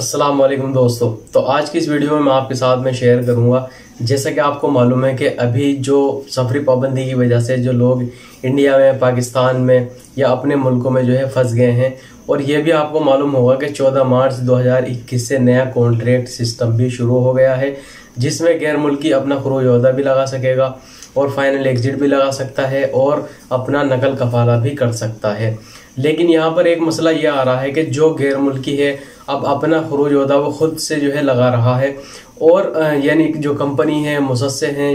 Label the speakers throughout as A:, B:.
A: अस्सलाम वालेकुम दोस्तों। तो आज की इस वीडियो में मैं आपके साथ में शेयर करूंगा, जैसा कि आपको मालूम है कि अभी जो सफरी पाबंदी की वजह से जो लोग इंडिया में, पाकिस्तान में या अपने मुल्कों में जो है फंस गए हैं, और ये भी आपको मालूम होगा कि 14 मार्च 2021 से नया कॉन्ट्रैक्ट सिस्टम भी शुरू हो गया है, जिसमें गैर मुल्की अपना खरोज ओहदा भी लगा सकेगा और फाइनल एग्जिट भी लगा सकता है और अपना नकल कफाला भी कर सकता है। लेकिन यहाँ पर एक मसला ये आ रहा है कि जो गैर मुल्की है अब अपना खरोज ओहदा वो खुद से जो है लगा रहा है, और यानी जो कंपनी है, मुसस्से हैं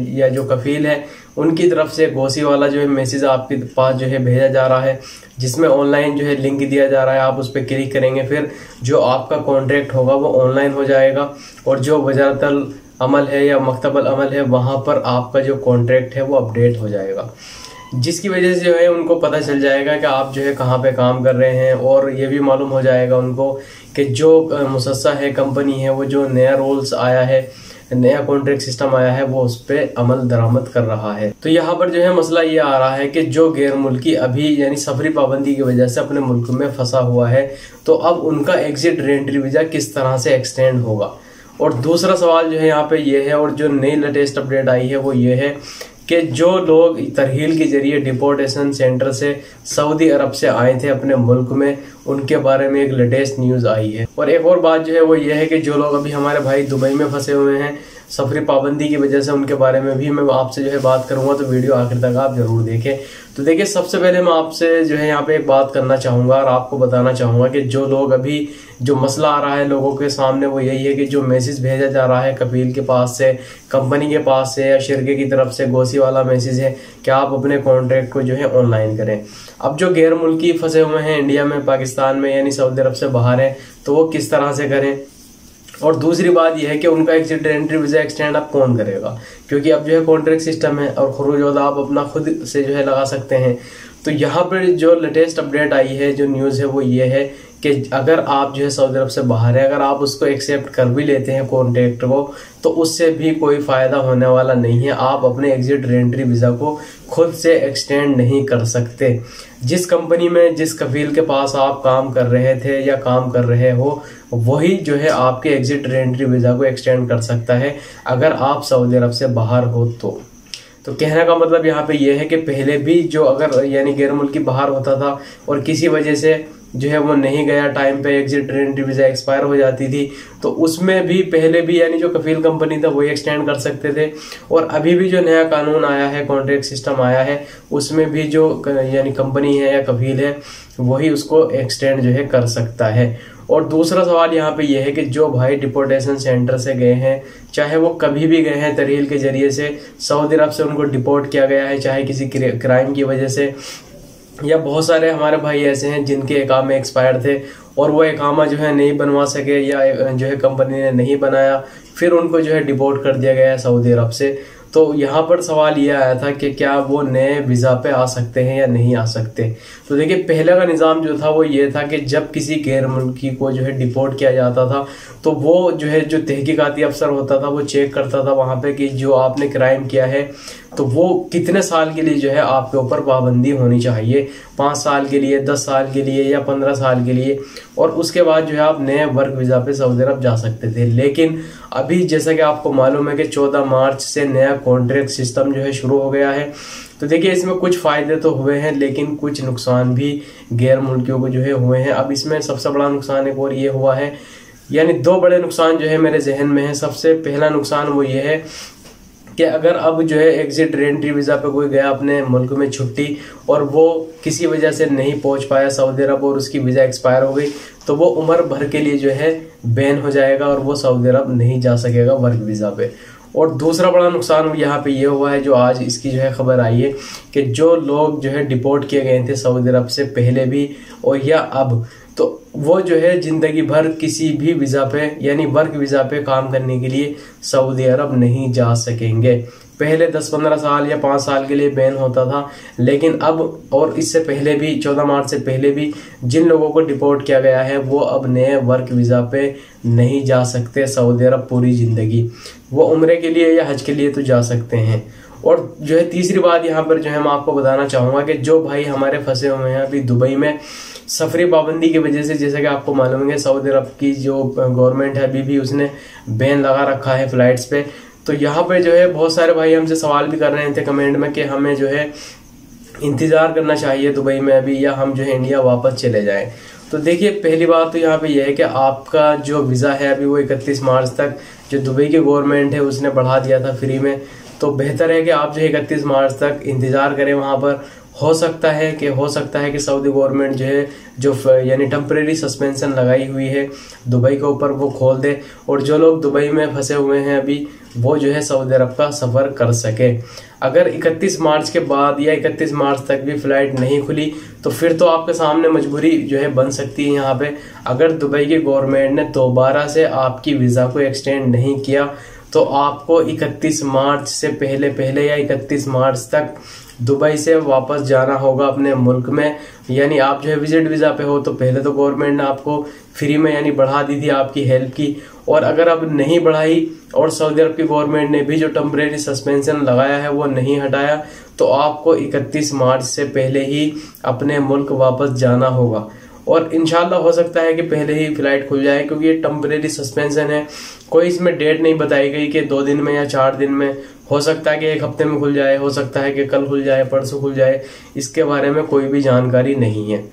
A: या जो कफील है, उनकी तरफ से गोसी वाला जो है मैसेज आपके पास जो है भेजा जा रहा है, जिसमें ऑनलाइन जो है लिंक दिया जा रहा है। आप उस पर क्लिक करेंगे, फिर जो आपका कॉन्ट्रैक्ट होगा वो ऑनलाइन हो जाएगा, और जो वजारतल अमल है या मकतबल अमल है वहाँ पर आपका जो कॉन्ट्रैक्ट है वो अपडेट हो जाएगा, जिसकी वजह से जो है उनको पता चल जाएगा कि आप जो है कहाँ पे काम कर रहे हैं, और ये भी मालूम हो जाएगा उनको कि जो मुसस्सा है, कंपनी है, वो जो नया रूल्स आया है, नया कॉन्ट्रैक्ट सिस्टम आया है, वो उस पर अमल दरामद कर रहा है। तो यहाँ पर जो है मसला ये आ रहा है कि जो गैर मुल्की अभी यानी सफरी पाबंदी की वजह से अपने मुल्क में फंसा हुआ है, तो अब उनका एग्जिट रीएंट्री वीज़ा किस तरह से एक्सटेंड होगा। और दूसरा सवाल जो है यहाँ पे ये है, और जो नई लेटेस्ट अपडेट आई है वो ये है कि जो लोग तरहील के जरिए डिपोर्टेशन सेंटर से सऊदी अरब से आए थे अपने मुल्क में, उनके बारे में एक लेटेस्ट न्यूज़ आई है। और एक और बात जो है वो ये है कि जो लोग अभी हमारे भाई दुबई में फंसे हुए हैं सफरी पाबंदी की वजह से, उनके बारे में भी मैं आपसे जो है बात करूंगा, तो वीडियो आखिर तक आप जरूर देखें। तो देखिए, सबसे पहले मैं आपसे जो है यहाँ पे एक बात करना चाहूँगा और आपको बताना चाहूँगा कि जो लोग अभी जो मसला आ रहा है लोगों के सामने वो यही है कि जो मैसेज भेजा जा रहा है कफील के पास से, कंपनी के पास से या शिरके की तरफ से गोसी वाला मैसेज है कि आप अपने कॉन्ट्रैक्ट को जो है ऑनलाइन करें। अब जो गैर मुल्की फंसे हुए हैं इंडिया में, पाकिस्तान में, यानी सऊदी अरब से बाहर हैं, तो वो किस तरह से करें। और दूसरी बात यह है कि उनका एग्जिट रीएंट्री वीज़ा एक्सटेंड अब कौन करेगा, क्योंकि अब जो है कॉन्ट्रैक्ट सिस्टम है और खरोज ओहदा आप अपना खुद से जो है लगा सकते हैं। तो यहाँ पर जो लेटेस्ट अपडेट आई है, जो न्यूज़ है वो ये है कि अगर आप जो है सऊदी अरब से बाहर है, अगर आप उसको एक्सेप्ट कर भी लेते हैं कॉन्ट्रैक्ट को, तो उससे भी कोई फ़ायदा होने वाला नहीं है। आप अपने एग्जिट रीएंट्री वीज़ा को खुद से एक्सटेंड नहीं कर सकते। जिस कंपनी में, जिस कफील के पास आप काम कर रहे थे या काम कर रहे हो, वही जो है आपके एग्जिट रीएंट्री वीज़ा को एक्सटेंड कर सकता है अगर आप सऊदी अरब से बाहर हो। तो कहने का मतलब यहाँ पे ये है कि पहले भी जो अगर यानी गैर मुल्की बाहर होता था और किसी वजह से जो है वो नहीं गया टाइम पे, एग्जिट रीएंट्री वीज़ा एक्सपायर हो जाती थी, तो उसमें भी पहले भी यानी जो कफील कंपनी था वही एक्सटेंड कर सकते थे। और अभी भी जो नया कानून आया है, कॉन्ट्रैक्ट सिस्टम आया है, उसमें भी जो यानी कंपनी है या कफील है वही उसको एक्सटेंड जो है कर सकता है। और दूसरा सवाल यहाँ पे ये है कि जो भाई डिपोर्टेशन सेंटर से गए हैं, चाहे वो कभी भी गए हैं तरहील के जरिए से, सऊदी अरब से उनको डिपोर्ट किया गया है, चाहे किसी क्राइम की वजह से, या बहुत सारे हमारे भाई ऐसे हैं जिनके इकामे एक्सपायर थे और वो इकामा जो है नहीं बनवा सके, या जो है कंपनी ने नहीं बनाया, फिर उनको जो है डिपोर्ट कर दिया गया है सऊदी अरब से। तो यहाँ पर सवाल ये आया था कि क्या वो नए वीज़ा पे आ सकते हैं या नहीं आ सकते। तो देखिए, पहले का निज़ाम जो था वो ये था कि जब किसी गैर मुल्की को जो है डिपोर्ट किया जाता था, तो वो जो है जो तहकीकाती अफसर होता था वो चेक करता था वहाँ पे कि जो आपने क्राइम किया है तो वो कितने साल के लिए जो है आपके ऊपर पाबंदी होनी चाहिए, 5 साल के लिए, 10 साल के लिए या 15 साल के लिए, और उसके बाद जो है आप नए वर्क वीज़ा पे सऊदी अरब जा सकते थे। लेकिन अभी जैसा कि आपको मालूम है कि 14 मार्च से नया कॉन्ट्रैक्ट सिस्टम जो है शुरू हो गया है। तो देखिए, इसमें कुछ फ़ायदे तो हुए हैं लेकिन कुछ नुकसान भी गैर मुल्कियों को जो है हुए हैं। अब इसमें सबसे बड़ा नुकसान एक और ये हुआ है, यानी 2 बड़े नुकसान जो है मेरे जहन में है। सबसे पहला नुकसान वो ये है कि अगर अब जो है एग्जिट रीएंट्री वीज़ा पे कोई गया अपने मुल्क में छुट्टी और वो किसी वजह से नहीं पहुंच पाया सऊदी अरब और उसकी वीज़ा एक्सपायर हो गई, तो वो उम्र भर के लिए जो है बैन हो जाएगा और वो सऊदी अरब नहीं जा सकेगा वर्क वीज़ा पे। और दूसरा बड़ा नुकसान यहाँ पे ये हुआ है, जो आज इसकी जो है खबर आई है कि जो लोग जो है डिपोर्ट किए गए थे सऊदी अरब से पहले भी और या अब, तो वो जो है ज़िंदगी भर किसी भी वीज़ा पे यानी वर्क वीज़ा पे काम करने के लिए सऊदी अरब नहीं जा सकेंगे। पहले 10-15 साल या 5 साल के लिए बैन होता था, लेकिन अब और इससे पहले भी 14 मार्च से पहले भी जिन लोगों को डिपोर्ट किया गया है वो अब नए वर्क वीज़ा पे नहीं जा सकते सऊदी अरब पूरी ज़िंदगी। वो उम्रे के लिए या हज के लिए तो जा सकते हैं। और जो है तीसरी बात यहाँ पर जो है मैं आपको बताना चाहूँगा कि जो भाई हमारे फंसे हुए हैं अभी दुबई में, सफरी पाबंदी की वजह से, जैसे कि आपको मालूम है सऊदी अरब की जो गवर्नमेंट है अभी भी उसने बैन लगा रखा है फ्लाइट्स पे। तो यहाँ पे जो है बहुत सारे भाई हमसे सवाल भी कर रहे थे कमेंट में कि हमें जो है इंतजार करना चाहिए दुबई में अभी, या हम जो है इंडिया वापस चले जाएं। तो देखिए पहली बात तो यहाँ पे यह है कि आपका जो वीज़ा है अभी वो 31 मार्च तक जो दुबई की गवर्नमेंट है उसने बढ़ा दिया था फ्री में। तो बेहतर है कि आप जो है 31 मार्च तक इंतज़ार करें वहाँ पर। हो सकता है कि सऊदी गवर्नमेंट जो है जो यानी टेम्परेरी सस्पेंशन लगाई हुई है दुबई के ऊपर वो खोल दे, और जो लोग दुबई में फंसे हुए हैं अभी वो जो है सऊदी अरब का सफ़र कर सके। अगर 31 मार्च के बाद या 31 मार्च तक भी फ़्लाइट नहीं खुली तो फिर तो आपके सामने मजबूरी जो है बन सकती है यहाँ पे। अगर दुबई की गवर्नमेंट ने दोबारा से आपकी वीज़ा को एक्सटेंड नहीं किया तो आपको 31 मार्च से पहले या 31 मार्च तक दुबई से वापस जाना होगा अपने मुल्क में। यानी आप जो है विजिट वीज़ा पे हो तो पहले तो गवर्नमेंट ने आपको फ्री में यानी बढ़ा दी थी आपकी हेल्प की, और अगर अब नहीं बढ़ाई और सऊदी अरब की गवर्नमेंट ने भी जो टेम्परेरी सस्पेंशन लगाया है वो नहीं हटाया तो आपको 31 मार्च से पहले ही अपने मुल्क वापस जाना होगा। और इंशाल्लाह हो सकता है कि पहले ही फ्लाइट खुल जाए, क्योंकि ये टेम्परेरी सस्पेंशन है, कोई इसमें डेट नहीं बताई गई कि 2 दिन में या 4 दिन में। हो सकता है कि 1 हफ्ते में खुल जाए, हो सकता है कि कल खुल जाए, परसों खुल जाए, इसके बारे में कोई भी जानकारी नहीं है।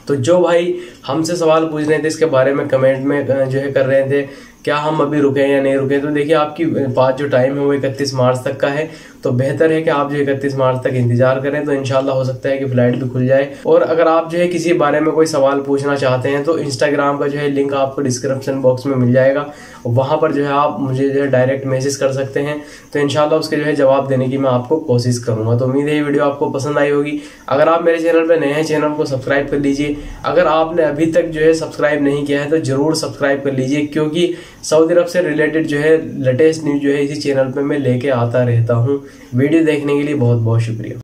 A: तो जो भाई हमसे सवाल पूछ रहे थे इसके बारे में कमेंट में जो है कर रहे थे क्या हम अभी रुके या नहीं रुके, तो देखिए आपकी पास जो टाइम है वो 31 मार्च तक का है। तो बेहतर है कि आप जो 31 मार्च तक इंतजार करें, तो इंशाल्लाह हो सकता है कि फ्लाइट भी खुल जाए। और अगर आप जो है किसी बारे में कोई सवाल पूछना चाहते हैं तो इंस्टाग्राम का जो है लिंक आपको डिस्क्रिप्शन बॉक्स में मिल जाएगा, वहां पर जो है आप मुझे जो है डायरेक्ट मैसेज कर सकते हैं। तो इंशाल्लाह उसके जो है जवाब देने की मैं आपको कोशिश करूंगा। तो उम्मीद है ये वीडियो आपको पसंद आई होगी। अगर आप मेरे चैनल पर नए हैं, चैनल को सब्सक्राइब कर लीजिए। अगर आपने अभी तक जो है सब्सक्राइब नहीं किया है तो जरूर सब्सक्राइब कर लीजिए, क्योंकि सऊदी अरब से रिलेटेड जो है लेटेस्ट न्यूज जो है इसी चैनल पे मैं लेके आता रहता हूँ। वीडियो देखने के लिए बहुत बहुत शुक्रिया।